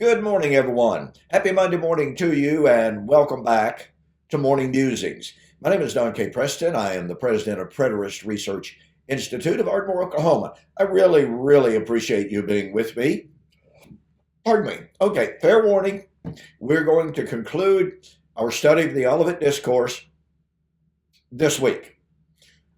Good morning, everyone. Happy Monday morning to you, and welcome back to Morning Musings. My name is Don K. Preston. I am the president of Preterist Research Institute of Ardmore, Oklahoma. I really appreciate you being with me. Pardon me. Okay, fair warning. We're going to conclude our study of the Olivet Discourse this week.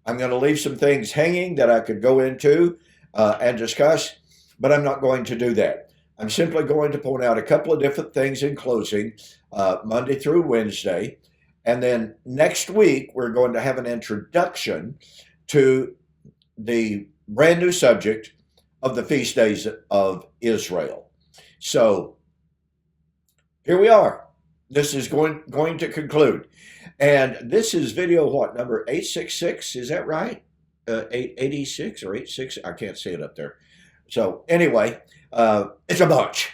I'm going to leave some things hanging that I could go into and discuss, but I'm not going to do that. I'm simply going to point out a couple of different things in closing, Monday through Wednesday. And then next week, we're going to have an introduction to the brand new subject of the feast days of Israel. So here we are. This is going to conclude. And this is video, what, number 866? Is that right? 886 or 86? I can't see it up there. So anyway, it's a bunch.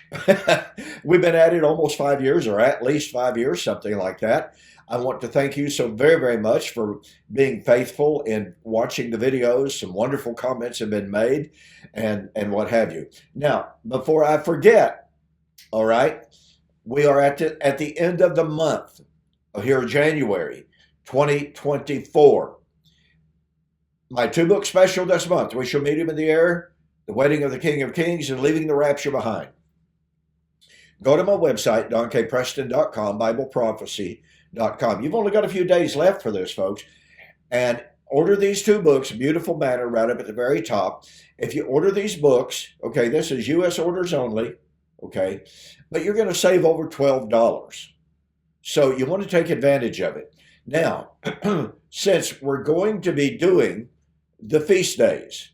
We've been at it almost 5 years, or at least 5 years, something like that. I want to thank you so very much for being faithful in watching the videos. Some wonderful comments have been made and what have you. Now, before I forget, all right, we are at the end of the month here, January 2024. My two-book special this month, We Shall Meet Him in the Air, The Wedding of the King of Kings, and Leaving the Rapture Behind. Go to my website, donkpreston.com, BibleProphecy.com. You've only got a few days left for this, folks. And order these two books, beautiful banner right up at the very top. If you order these books, okay, this is U.S. orders only, okay, but you're going to save over $12. So you want to take advantage of it. Now, since we're going to be doing the feast days,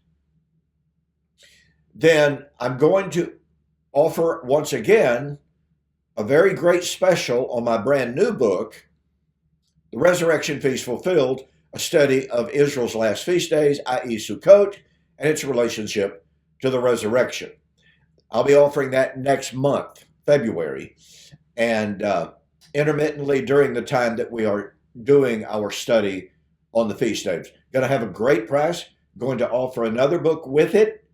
then I'm going to offer once again a very great special on my brand new book, The Resurrection Feast Fulfilled, a study of Israel's last feast days, i.e. Sukkot, and its relationship to the resurrection. I'll be offering that next month, February, and intermittently during the time that we are doing our study on the feast days. Going to have a great price, going to offer another book with it,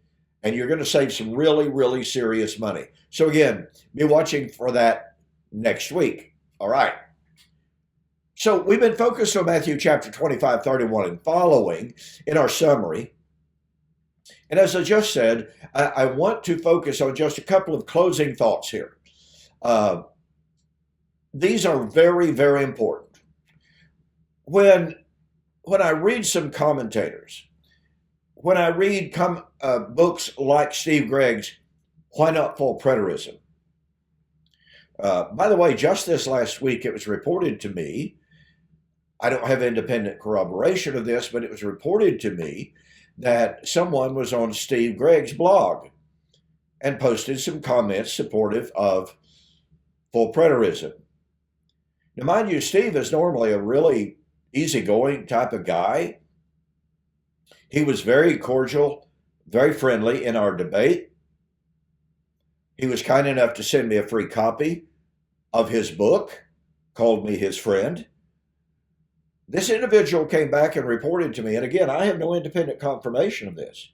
and you're going to save some really serious money. So again, be watching for that next week. All right. So we've been focused on Matthew chapter 25, 31 and following in our summary. And as I just said, I want to focus on just a couple of closing thoughts here. These are very important. When I read some commentators, when I read books like Steve Gregg's Why Not Full Preterism? By the way, just this last week, it was reported to me, I don't have independent corroboration of this, but it was reported to me that someone was on Steve Gregg's blog and posted some comments supportive of full preterism. Now, mind you, Steve is normally a really easygoing type of guy. He was very cordial, very friendly in our debate. He was kind enough to send me a free copy of his book, called me his friend. This individual came back and reported to me, and again, I have no independent confirmation of this,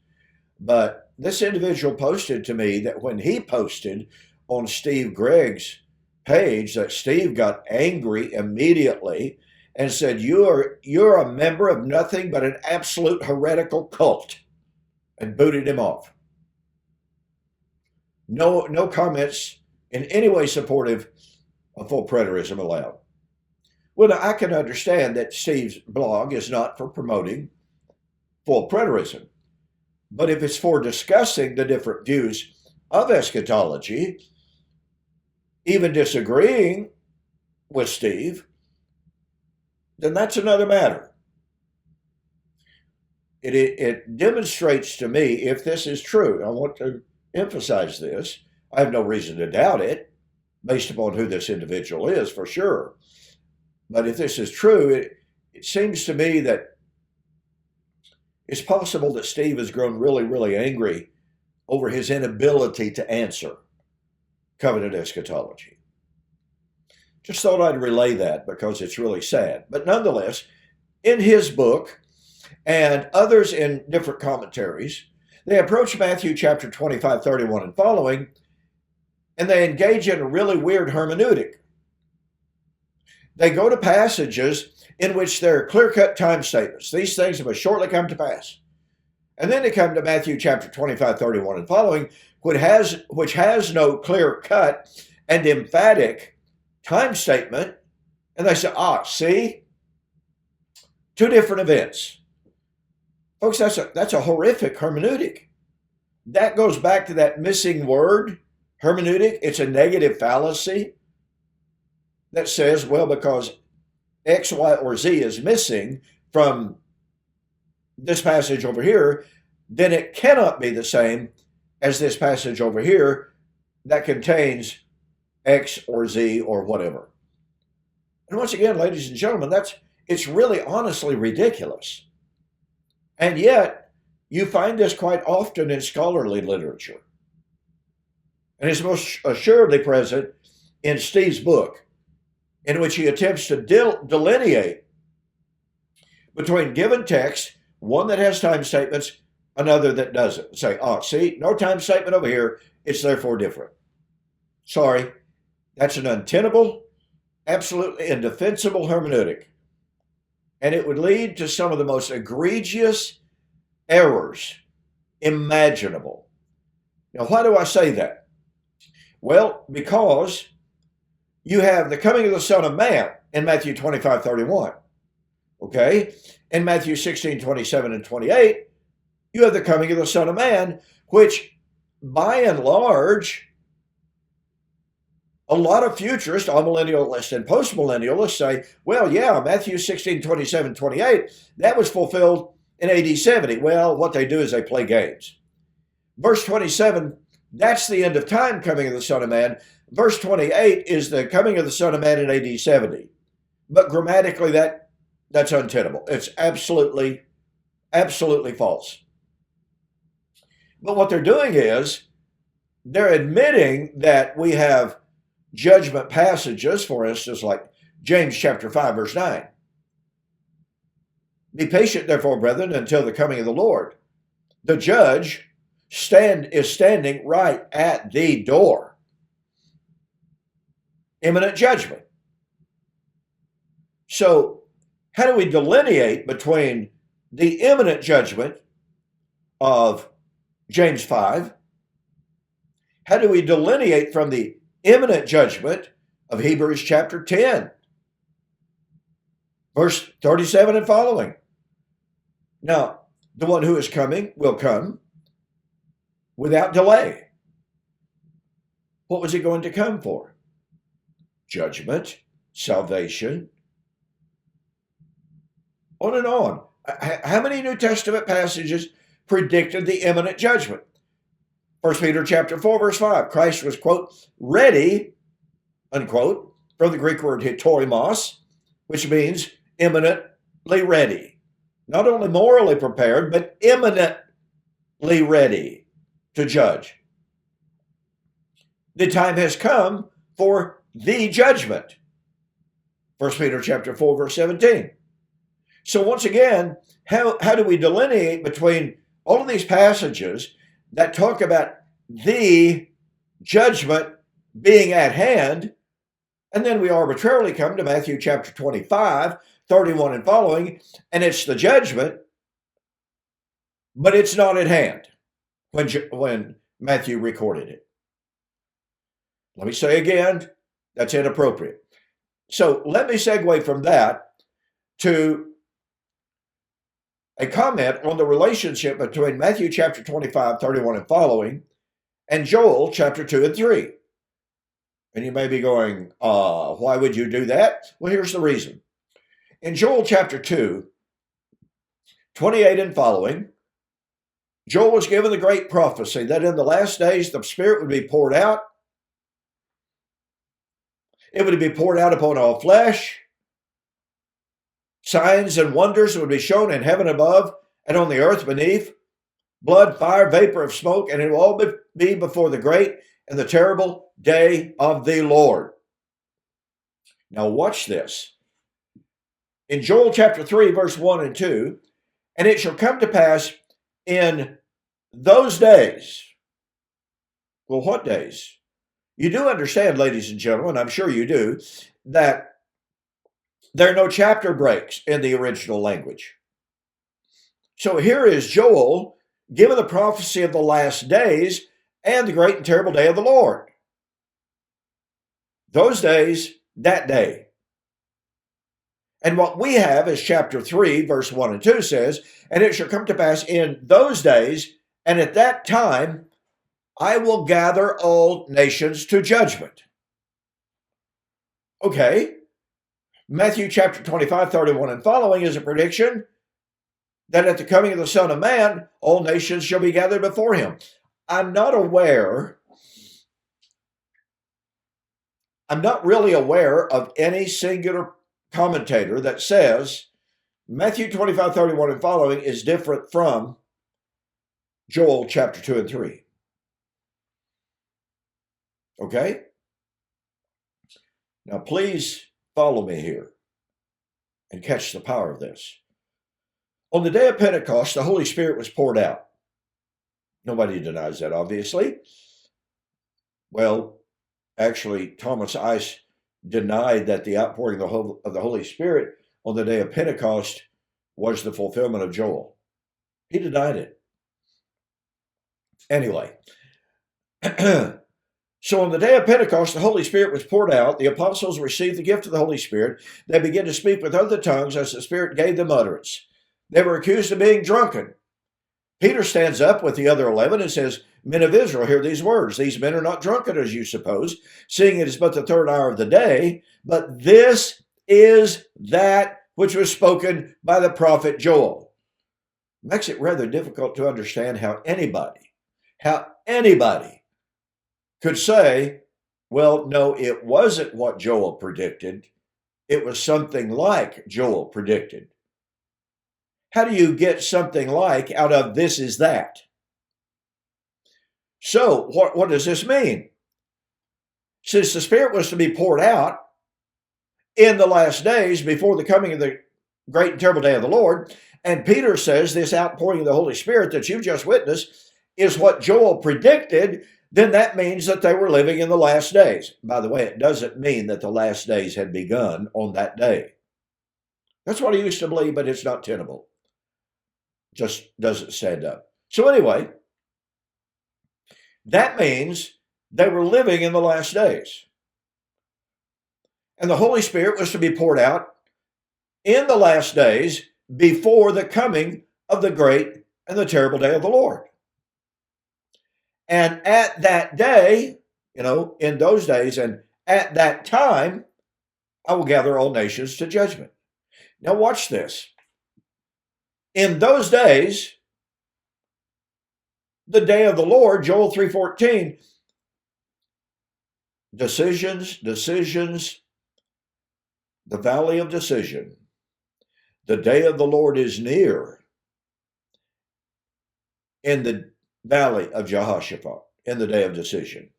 but this individual posted to me that when he posted on Steve Gregg's page, that Steve got angry immediately and said, you're a member of nothing but an absolute heretical cult, and booted him off. No comments in any way supportive of full preterism allowed. Well, now, I can understand that Steve's blog is not for promoting full preterism, but if it's for discussing the different views of eschatology, even disagreeing with Steve, then that's another matter. It demonstrates to me, if this is true, I want to emphasize this, I have no reason to doubt it, based upon who this individual is, for sure. But if this is true, it seems to me that it's possible that Steve has grown really angry over his inability to answer covenant eschatology. Just thought I'd relay that because it's really sad. But nonetheless, in his book and others in different commentaries, they approach Matthew chapter 25, 31 and following and they engage in a really weird hermeneutic. They go to passages in which there are clear-cut time statements. These things have shortly come to pass. And then they come to Matthew chapter 25, 31 and following, which has no clear-cut and emphatic time statement. And they say, see? Two different events. Folks, that's a horrific hermeneutic. That goes back to that missing word, hermeneutic. It's a negative fallacy that says, well, because X, Y, or Z is missing from this passage over here, then it cannot be the same as this passage over here that contains X or Z or whatever. And once again, ladies and gentlemen, it's really honestly ridiculous. And yet, you find this quite often in scholarly literature. And it's most assuredly present in Steve's book, in which he attempts to delineate between given text, one that has time statements, another that doesn't. Say, see, no time statement over here, it's therefore different. Sorry, that's an untenable, absolutely indefensible hermeneutic. And it would lead to some of the most egregious errors imaginable. Now, why do I say that? Well, because you have the coming of the Son of Man in Matthew 25, 31. Okay? In Matthew 16, 27 and 28, you have the coming of the Son of Man, which by and large, a lot of futurists, amillennialists and postmillennialists say, well, yeah, Matthew 16, 27, 28, that was fulfilled in AD 70. Well, what they do is they play games. Verse 27, that's the end of time coming of the Son of Man. Verse 28 is the coming of the Son of Man in AD 70. But grammatically, that's untenable. It's absolutely false. But what they're doing is they're admitting that we have judgment passages, for instance, like James chapter 5, verse 9. Be patient, therefore, brethren, until the coming of the Lord. The judge is standing right at the door. Imminent judgment. So, how do we delineate between the imminent judgment of James 5? How do we delineate from the imminent judgment of Hebrews chapter 10, verse 37 and following? Now, the one who is coming will come without delay. What was he going to come for? Judgment, salvation, on and on. How many New Testament passages predicted the imminent judgment? 1 Peter chapter 4, verse 5. Christ was, quote, ready, unquote, from the Greek word hitorimos, which means imminently ready. Not only morally prepared, but imminently ready to judge. The time has come for the judgment. 1 Peter chapter 4, verse 17. So once again, how do we delineate between all of these passages that talk about the judgment being at hand, and then we arbitrarily come to Matthew chapter 25, 31 and following, and it's the judgment, but it's not at hand when Matthew recorded it. Let me say again, that's inappropriate. So let me segue from that to a comment on the relationship between Matthew chapter 25, 31 and following, and Joel chapter 2 and 3. And you may be going, why would you do that? Well, here's the reason. In Joel chapter 2, 28 and following, Joel was given the great prophecy that in the last days the Spirit would be poured out. It would be poured out upon all flesh. Signs and wonders would be shown in heaven above and on the earth beneath. Blood, fire, vapor of smoke, and it will all be before the great and the terrible day of the Lord. Now watch this. In Joel chapter 3, verse 1 and 2, and it shall come to pass in those days. Well, what days? You do understand, ladies and gentlemen, I'm sure you do, that there are no chapter breaks in the original language. So here is Joel given the prophecy of the last days and the great and terrible day of the Lord. Those days, that day. And what we have is chapter 3, verse 1 and 2 says, and it shall come to pass in those days, and at that time, I will gather all nations to judgment. Okay. Matthew chapter 25, 31 and following is a prediction that at the coming of the Son of Man, all nations shall be gathered before him. I'm not really aware of any singular commentator that says Matthew 25, 31 and following is different from Joel chapter 2 and 3. Okay? Now, please follow me here and catch the power of this. On the day of Pentecost, the Holy Spirit was poured out. Nobody denies that, obviously. Well, actually, Thomas Ice denied that the outpouring of the Holy Spirit on the day of Pentecost was the fulfillment of Joel. He denied it. Anyway, so on the day of Pentecost, the Holy Spirit was poured out. The apostles received the gift of the Holy Spirit. They began to speak with other tongues as the Spirit gave them utterance. They were accused of being drunken. Peter stands up with the other 11 and says, men of Israel, hear these words. These men are not drunken as you suppose, seeing it is but the third hour of the day, but this is that which was spoken by the prophet Joel. Makes it rather difficult to understand how anybody could say, well, no, it wasn't what Joel predicted. It was something like Joel predicted. How do you get something like out of this is that? So what does this mean? Since the Spirit was to be poured out in the last days before the coming of the great and terrible day of the Lord, and Peter says this outpouring of the Holy Spirit that you've just witnessed is what Joel predicted, then that means that they were living in the last days. By the way, it doesn't mean that the last days had begun on that day. That's what I used to believe, but it's not tenable. Just doesn't stand up. So anyway, that means they were living in the last days. And the Holy Spirit was to be poured out in the last days before the coming of the great and the terrible day of the Lord. And at that day, in those days, and at that time, I will gather all nations to judgment. Now watch this. In those days, the day of the Lord, Joel 3:14, decisions, the valley of decision. The day of the Lord is near in the valley of Jehoshaphat, in the day of decision.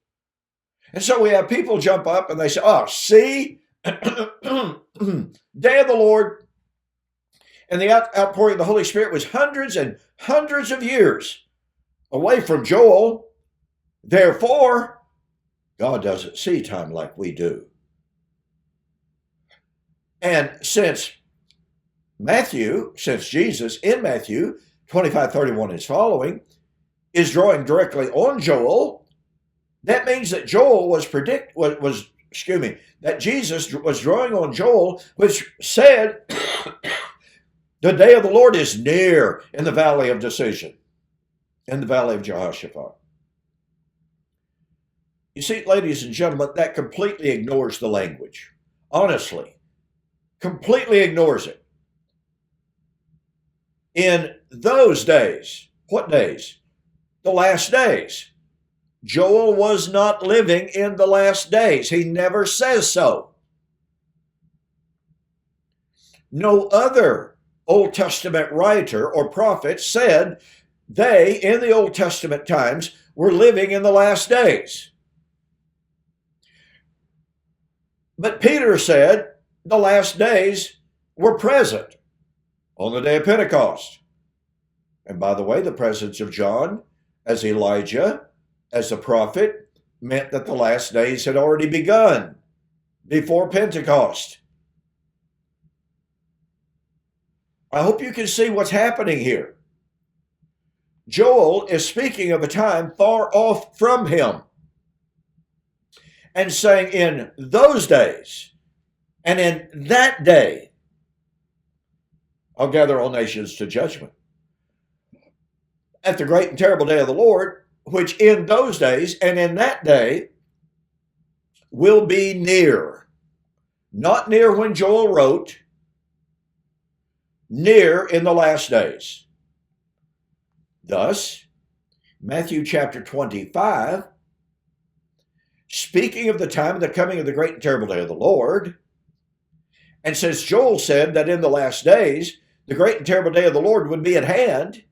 And so we have people jump up and they say, oh, see, day of the Lord. And the outpouring of the Holy Spirit was hundreds and hundreds of years away from Joel. Therefore, God doesn't see time like we do. And since Jesus in Matthew 25:31 is following, is drawing directly on Joel, that means that that Jesus was drawing on Joel, which said, the day of the Lord is near in the valley of decision, in the valley of Jehoshaphat. You see, ladies and gentlemen, that completely ignores the language. Honestly, completely ignores it. In those days, what days? The last days. Joel was not living in the last days. He never says so. No other Old Testament writer or prophet said they, in the Old Testament times, were living in the last days. But Peter said the last days were present on the day of Pentecost. And by the way, the presence of John as Elijah, as the prophet, meant that the last days had already begun before Pentecost. I hope you can see what's happening here. Joel is speaking of a time far off from him and saying, in those days and in that day, I'll gather all nations to judgment. At the great and terrible day of the Lord, which in those days and in that day will be near. Not near when Joel wrote, near in the last days. Thus, Matthew chapter 25, speaking of the time of the coming of the great and terrible day of the Lord, and since Joel said that in the last days, the great and terrible day of the Lord would be at hand,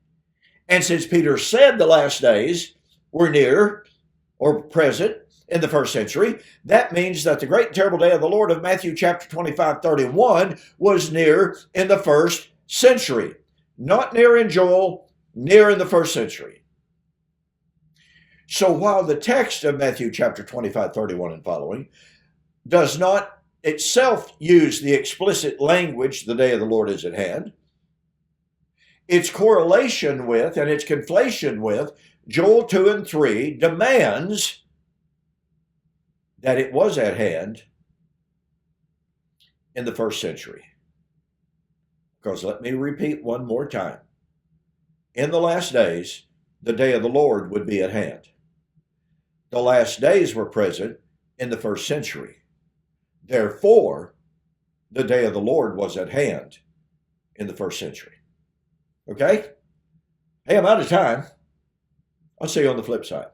and since Peter said the last days were near or present in the first century, that means that the great and terrible day of the Lord of Matthew chapter 25:31 was near in the first century. Not near in Joel, near in the first century. So while the text of Matthew chapter 25:31 and following does not itself use the explicit language, the day of the Lord is at hand, its correlation with and its conflation with Joel 2 and 3 demands that it was at hand in the first century. Because let me repeat one more time. In the last days, the day of the Lord would be at hand. The last days were present in the first century. Therefore, the day of the Lord was at hand in the first century. Okay? Hey, I'm out of time. I'll see you on the flip side.